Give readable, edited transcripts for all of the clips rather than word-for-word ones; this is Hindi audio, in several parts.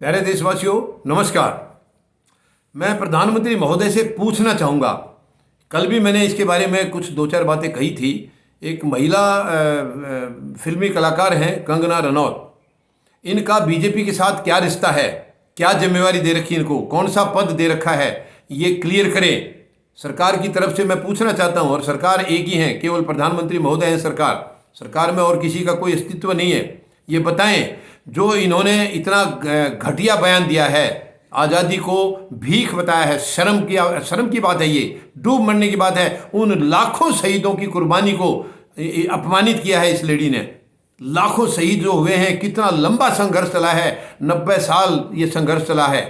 प्यारे देशवासियों, नमस्कार। मैं प्रधानमंत्री महोदय से पूछना चाहूँगा, कल भी मैंने इसके बारे में कुछ दो चार बातें कही थी। एक महिला फिल्मी कलाकार हैं कंगना रनौत। इनका बीजेपी के साथ क्या रिश्ता है, क्या जिम्मेवारी दे रखी इनको, कौन सा पद दे रखा है, ये क्लियर करें। सरकार की तरफ से मैं पूछना चाहता हूँ, और सरकार एक ही है, केवल प्रधानमंत्री महोदय हैं सरकार में और किसी का कोई अस्तित्व नहीं है। ये बताएं, जो इन्होंने इतना घटिया बयान दिया है, आज़ादी को भीख बताया है, शर्म की बात है, ये डूब मरने की बात है। उन लाखों शहीदों की कुर्बानी को अपमानित किया है इस लेडी ने। लाखों शहीद जो हुए हैं, कितना लंबा संघर्ष चला है, 90 साल ये संघर्ष चला है।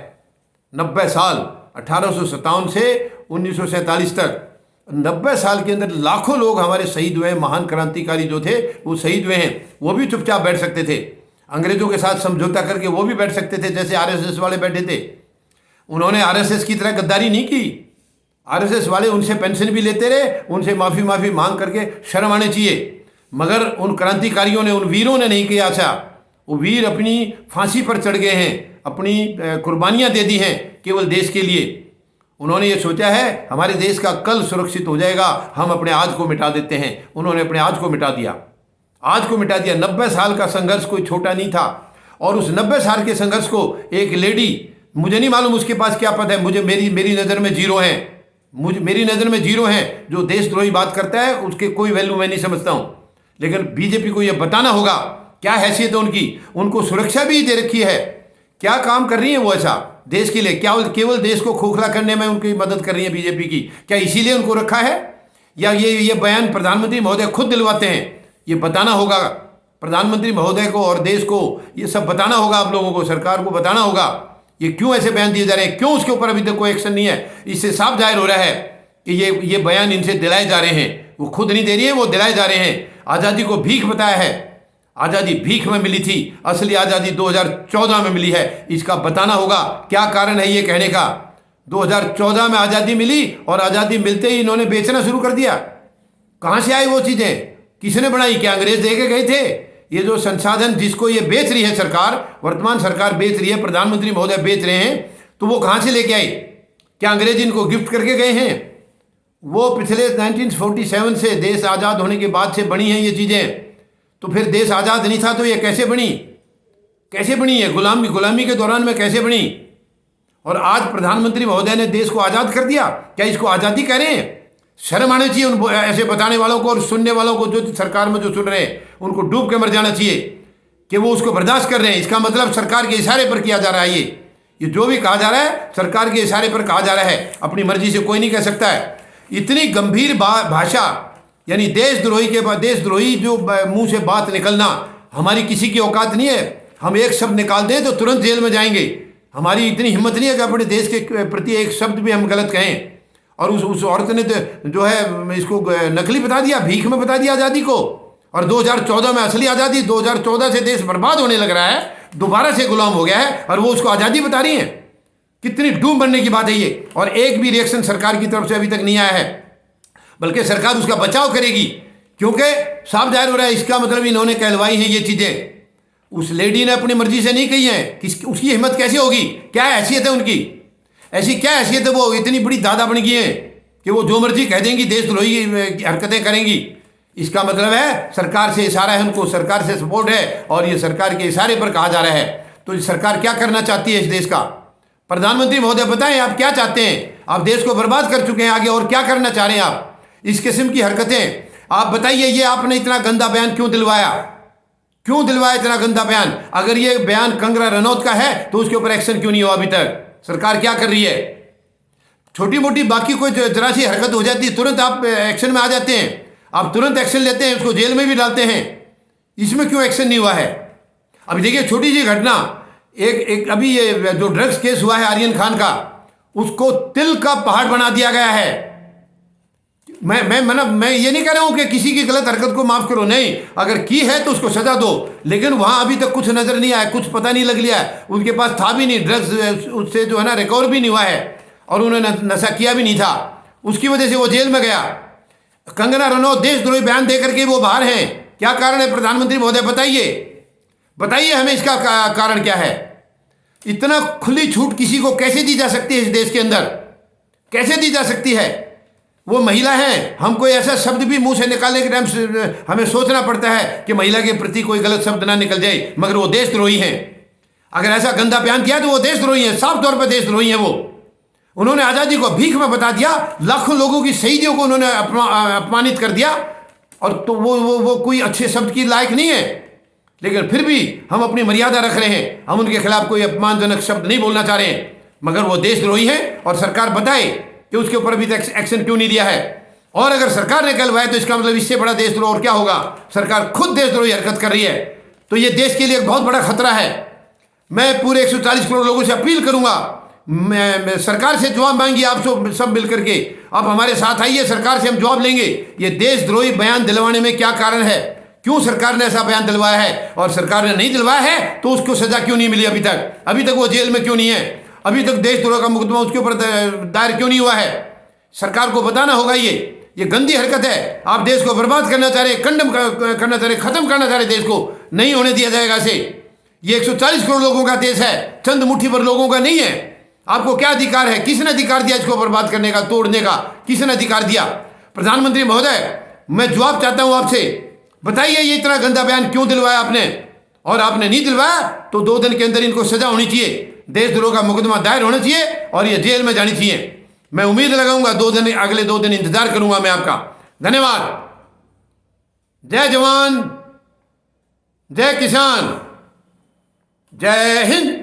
90 साल, 1857 से 1947 तक 90 साल के अंदर लाखों लोग हमारे शहीद हुए हैं। महान क्रांतिकारी जो थे वो शहीद हुए हैं। वो भी चुपचाप बैठ सकते थे, अंग्रेजों के साथ समझौता करके वो भी बैठ सकते थे, जैसे आरएसएस वाले बैठे थे। उन्होंने आरएसएस की तरह गद्दारी नहीं की। आरएसएस वाले उनसे पेंशन भी लेते रहे, उनसे माफ़ी मांग करके शर्म आने चाहिए। मगर उन क्रांतिकारियों ने, उन वीरों ने नहीं किया ऐसा। वो वीर अपनी फांसी पर चढ़ गए हैं, अपनी कुर्बानियाँ दे दी हैं केवल देश के लिए। उन्होंने ये सोचा है हमारे देश का कल सुरक्षित हो जाएगा, हम अपने आज को मिटा देते हैं। उन्होंने अपने आज को मिटा दिया, आज को मिटा दिया। 90 साल का संघर्ष कोई छोटा नहीं था। और उस 90 साल के संघर्ष को एक लेडी, मुझे नहीं मालूम उसके पास क्या पद है, मुझे मेरी नज़र में जीरो है, मेरी नज़र में जीरो है। जो देशद्रोही बात करता है उसके कोई वैल्यू मैं नहीं समझता हूँ। लेकिन बीजेपी को यह बताना होगा क्या हैसियत है उनकी। उनको सुरक्षा भी दे रखी है, क्या काम कर रही है वो ऐसा देश के लिए? क्या केवल देश को खोखला करने में उनकी मदद कर रही है बीजेपी की? क्या इसीलिए उनको रखा है, या ये बयान प्रधानमंत्री महोदय खुद दिलवाते हैं? ये बताना होगा प्रधानमंत्री महोदय को और देश को, ये सब बताना होगा। आप लोगों को, सरकार को बताना होगा ये क्यों ऐसे बयान दिए जा रहे हैं, क्यों उसके ऊपर अभी तक कोई एक्शन नहीं है। इससे साफ जाहिर हो रहा है कि ये बयान इनसे दिलाए जा रहे हैं। वो खुद नहीं दे रही है, वो दिलाए जा रहे हैं। आज़ादी को भीख बताया है, आज़ादी भीख में मिली थी, असली आज़ादी 2014 में मिली है। इसका बताना होगा क्या कारण है ये कहने का। 2014 में आज़ादी मिली और आज़ादी मिलते ही इन्होंने बेचना शुरू कर दिया। कहाँ से आई वो चीज़ें, किसने बनाई? क्या अंग्रेज दे के गए थे? ये जो संसाधन जिसको ये बेच रही है सरकार, वर्तमान सरकार बेच रही है, प्रधानमंत्री महोदय बेच रहे हैं, तो वो कहाँ से लेके आई? क्या अंग्रेज इनको गिफ्ट करके गए हैं? वो पिछले 1947 से, देश आज़ाद होने के बाद से बनी हैं ये चीज़ें। तो फिर देश आज़ाद नहीं था तो ये कैसे बनी? कैसे बनी है? गुलामी के दौरान में कैसे बनी? और आज प्रधानमंत्री महोदय ने देश को आज़ाद कर दिया। क्या इसको आज़ादी कह रहे हैं? शर्म आनी चाहिए उन ऐसे बताने वालों को और सुनने वालों को, जो सरकार में जो सुन रहे हैं उनको डूब के मर जाना चाहिए कि वो उसको बर्दाश्त कर रहे हैं। इसका मतलब सरकार के इशारे पर किया जा रहा है। ये जो भी कहा जा रहा है सरकार के इशारे पर कहा जा रहा है, अपनी मर्जी से कोई नहीं कह सकता है। इतनी गंभीर भाषा, यानी देशद्रोही जो मुंह से बात निकलना, हमारी किसी की औकात नहीं है। हम एक शब्द निकाल दें तो तुरंत जेल में जाएंगे। हमारी इतनी हिम्मत नहीं है कि अपने देश के प्रति एक शब्द भी हम गलत कहें। और उस औरत ने तो जो है इसको नकली बता दिया, भीख में बता दिया आज़ादी को। और 2014 में असली आज़ादी, 2014 से देश बर्बाद होने लग रहा है, दोबारा से गुलाम हो गया है, और वो उसको आज़ादी बता रही हैं। कितनी डूब बनने की बात है ये। और एक भी रिएक्शन सरकार की तरफ से अभी तक नहीं आया है, बल्कि सरकार उसका बचाव करेगी, क्योंकि साफ जाहिर हो रहा है इसका मतलब इन्होंने कहलवाई है ये चीज़ें। उस लेडी ने अपनी मर्जी से नहीं कही हैं। उसकी हिम्मत कैसे होगी? क्या हैसियत है उनकी? ऐसी क्या हैसियत है? वो इतनी बड़ी दादा बन गई हैं कि वो जो मर्जी कह देंगी, देशद्रोही हरकतें करेंगी। इसका मतलब है सरकार से इशारा है, उनको सरकार से सपोर्ट है, और ये सरकार के इशारे पर कहा जा रहा है। तो सरकार क्या करना चाहती है इस देश का? प्रधानमंत्री महोदय बताएं, आप क्या चाहते हैं? आप देश को बर्बाद कर चुके हैं, आगे और क्या करना चाह रहे हैं आप? इस किस्म की हरकतें आप बताइए। ये आपने इतना गंदा बयान क्यों दिलवाया? क्यों दिलवाया इतना गंदा बयान? अगर ये बयान कंगना रनौत का है तो उसके ऊपर एक्शन क्यों नहीं हुआ अभी तक? सरकार क्या कर रही है? छोटी मोटी बाकी कोई जरा सी हरकत हो जाती है, तुरंत आप एक्शन में आ जाते हैं, आप तुरंत एक्शन लेते हैं, उसको जेल में भी डालते हैं। इसमें क्यों एक्शन नहीं हुआ है? अभी देखिए छोटी सी घटना, एक अभी ये जो ड्रग्स केस हुआ है आर्यन खान का, उसको तिल का पहाड़ बना दिया गया है। मैं ये नहीं कह रहा हूं कि किसी की गलत हरकत को माफ करो, नहीं, अगर की है तो उसको सजा दो। लेकिन वहां अभी तक कुछ नजर नहीं आया, कुछ पता नहीं लग लिया है, उनके पास था भी नहीं ड्रग्स, उससे जो है ना रिकवर भी नहीं हुआ है, और उन्होंने नशा किया भी नहीं था, उसकी वजह से वो जेल में गया। कंगना रनौत देशद्रोही बयान दे करके वो बाहर हैं। क्या कारण है प्रधानमंत्री महोदय? बताइए हमें इसका कारण क्या है। इतना खुली छूट किसी को कैसे दी जा सकती है इस देश के अंदर? कैसे दी जा सकती है? वो महिला है, हम कोई ऐसा शब्द भी मुंह से निकालने के टाइम हमें सोचना पड़ता है कि महिला के प्रति कोई गलत शब्द ना निकल जाए, मगर वो देशद्रोही हैं। अगर ऐसा गंदा बयान किया तो वो देशद्रोही हैं, साफ तौर पर देशद्रोही हैं। वो उन्होंने आज़ादी को भीख में बता दिया, लाखों लोगों की शहीदियों को उन्होंने अपमानित कर दिया, और तो वो कोई अच्छे शब्द की लायक नहीं है। लेकिन फिर भी हम अपनी मर्यादा रख रहे हैं, हम उनके खिलाफ कोई अपमानजनक शब्द नहीं बोलना चाह रहे हैं, मगर वो देशद्रोही हैं। और सरकार बताए कि उसके ऊपर अभी तक एक्शन क्यों नहीं दिया है। और अगर सरकार ने कहलवाया तो इसका मतलब इससे बड़ा देशद्रोह और क्या होगा? सरकार खुद देशद्रोही हरकत कर रही है, तो ये देश के लिए एक बहुत बड़ा खतरा है। मैं पूरे 140 करोड़ लोगों से अपील करूंगा, मैं सरकार से जवाब मांगिए, आप सब मिलकर के आप हमारे साथ आइए, सरकार से हम जवाब लेंगे ये देशद्रोही बयान दिलवाने में क्या कारण है, क्यों सरकार ने ऐसा बयान दिलवाया है, और सरकार ने नहीं दिलवाया है तो उसको सजा क्यों नहीं मिली अभी तक वो जेल में क्यों नहीं है, अभी तक देशद्रोह का मुकदमा उसके ऊपर दायर क्यों नहीं हुआ है? सरकार को बताना होगा। ये गंदी हरकत है। आप देश को बर्बाद करना चाह रहे, कंडम करना चाह रहे, खत्म करना चाह रहे, देश को नहीं होने दिया जाएगा इसे। ये 140 करोड़ लोगों का देश है, चंद मुट्ठी भर लोगों का नहीं है। आपको क्या अधिकार है? किसने अधिकार दिया इसको बर्बाद करने का, तोड़ने का? किसने अधिकार दिया? प्रधानमंत्री महोदय, मैं जवाब चाहता हूं आपसे, बताइए ये इतना गंदा बयान क्यों दिलवाया आपने? और आपने नहीं दिलवाया तो 2 दिन के अंदर इनको सजा होनी चाहिए, देशद्रोह का मुकदमा दायर होना चाहिए और ये जेल में जानी चाहिए। मैं उम्मीद लगाऊंगा 2 दिन, अगले 2 दिन इंतजार करूंगा मैं आपका। धन्यवाद। जय जवान, जय किसान, जय हिंद।